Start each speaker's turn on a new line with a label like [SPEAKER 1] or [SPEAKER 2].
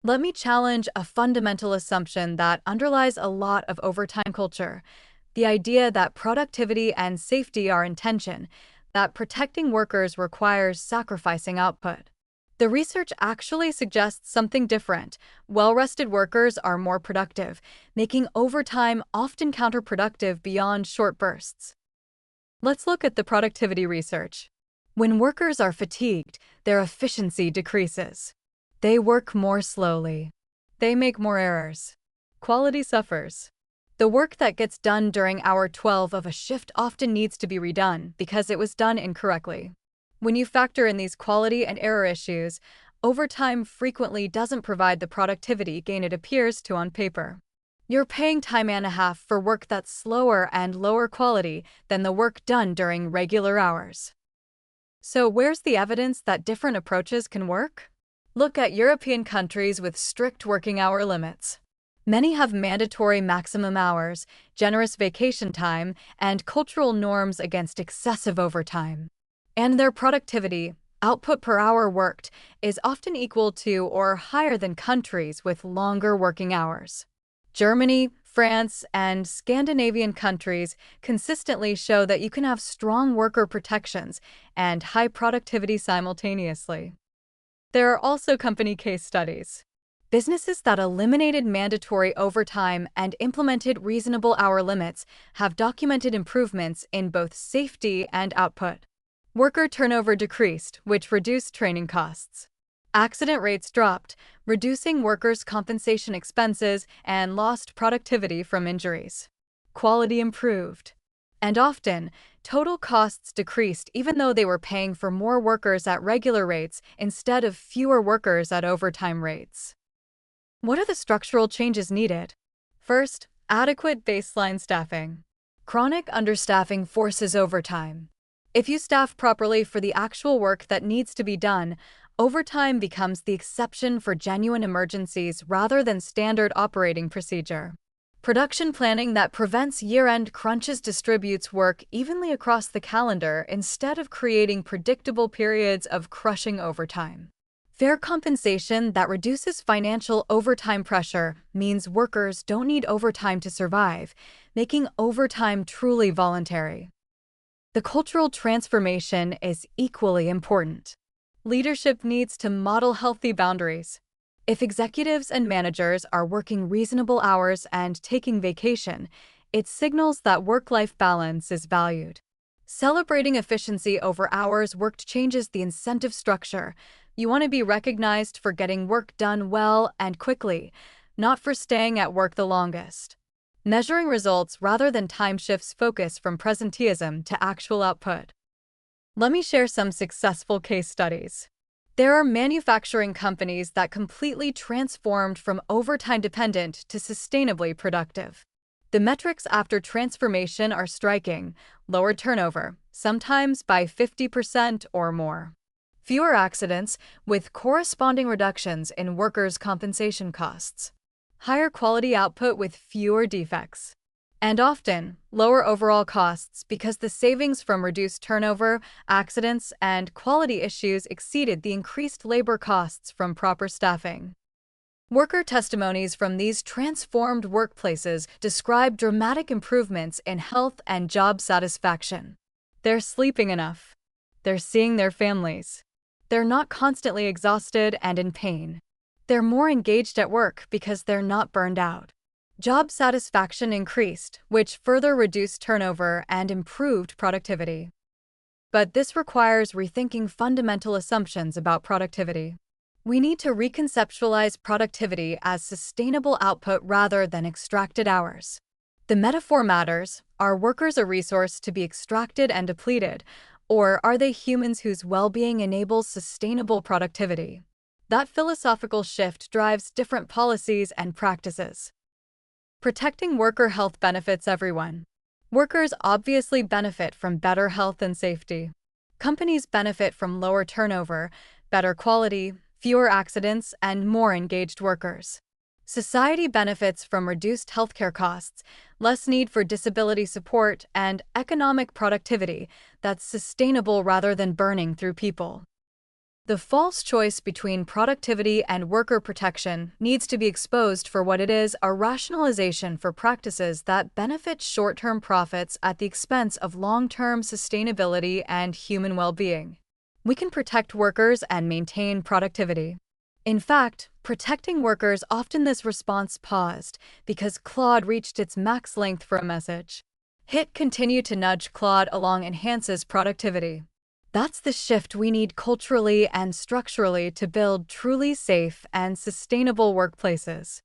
[SPEAKER 1] Let me challenge a fundamental assumption that underlies a lot of overtime culture: the idea that productivity and safety are in tension, that protecting workers requires sacrificing output. The research actually suggests something different. Well-rested workers are more productive, making overtime often counterproductive beyond short bursts. Let's look at the productivity research. When workers are fatigued, their efficiency decreases. They work more slowly. They make more errors. Quality suffers. The work that gets done during hour 12 of a shift often needs to be redone because it was done incorrectly. When you factor in these quality and error issues, overtime frequently doesn't provide the productivity gain it appears to on paper. You're paying time and a half for work that's slower and lower quality than the work done during regular hours. So where's the evidence that different approaches can work? Look at European countries with strict working hour limits. Many have mandatory maximum hours, generous vacation time, and cultural norms against excessive overtime. And their productivity, output per hour worked, is often equal to or higher than countries with longer working hours. Germany, France, and Scandinavian countries consistently show that you can have strong worker protections and high productivity simultaneously. There are also company case studies. Businesses that eliminated mandatory overtime and implemented reasonable hour limits have documented improvements in both safety and output. Worker turnover decreased, which reduced training costs. Accident rates dropped, reducing workers' compensation expenses and lost productivity from injuries. Quality improved. And often, total costs decreased even though they were paying for more workers at regular rates instead of fewer workers at overtime rates. What are the structural changes needed? First, adequate baseline staffing. Chronic understaffing forces overtime. If you staff properly for the actual work that needs to be done, overtime becomes the exception for genuine emergencies rather than standard operating procedure. Production planning that prevents year-end crunches distributes work evenly across the calendar instead of creating predictable periods of crushing overtime. Fair compensation that reduces financial overtime pressure means workers don't need overtime to survive, making overtime truly voluntary. The cultural transformation is equally important. Leadership needs to model healthy boundaries. If executives and managers are working reasonable hours and taking vacation, it signals that work-life balance is valued. Celebrating efficiency over hours worked changes the incentive structure. You want to be recognized for getting work done well and quickly, not for staying at work the longest. Measuring results rather than time shifts focus from presenteeism to actual output. Let me share some successful case studies. There are manufacturing companies that completely transformed from overtime dependent to sustainably productive. The metrics after transformation are striking: lower turnover, sometimes by 50% or more. Fewer accidents, with corresponding reductions in workers' compensation costs. Higher quality output with fewer defects. And often, lower overall costs because the savings from reduced turnover, accidents, and quality issues exceeded the increased labor costs from proper staffing. Worker testimonies from these transformed workplaces describe dramatic improvements in health and job satisfaction. They're sleeping enough. They're seeing their families. They're not constantly exhausted and in pain. They're more engaged at work because they're not burned out. Job satisfaction increased, which further reduced turnover and improved productivity. But this requires rethinking fundamental assumptions about productivity. We need to reconceptualize productivity as sustainable output rather than extracted hours. The metaphor matters. Are workers a resource to be extracted and depleted, or are they humans whose well-being enables sustainable productivity? That philosophical shift drives different policies and practices. Protecting worker health benefits everyone. Workers obviously benefit from better health and safety. Companies benefit from lower turnover, better quality, fewer accidents, and more engaged workers. Society benefits from reduced healthcare costs, less need for disability support, and economic productivity that's sustainable rather than burning through people. The false choice between productivity and worker protection needs to be exposed for what it is: a rationalization for practices that benefit short-term profits at the expense of long-term sustainability and human well-being. We can protect workers and maintain productivity. In fact, protecting workers often this response paused because Claude reached its max length for a message. Hit continue to nudge Claude along enhances productivity. That's the shift we need culturally and structurally to build truly safe and sustainable workplaces.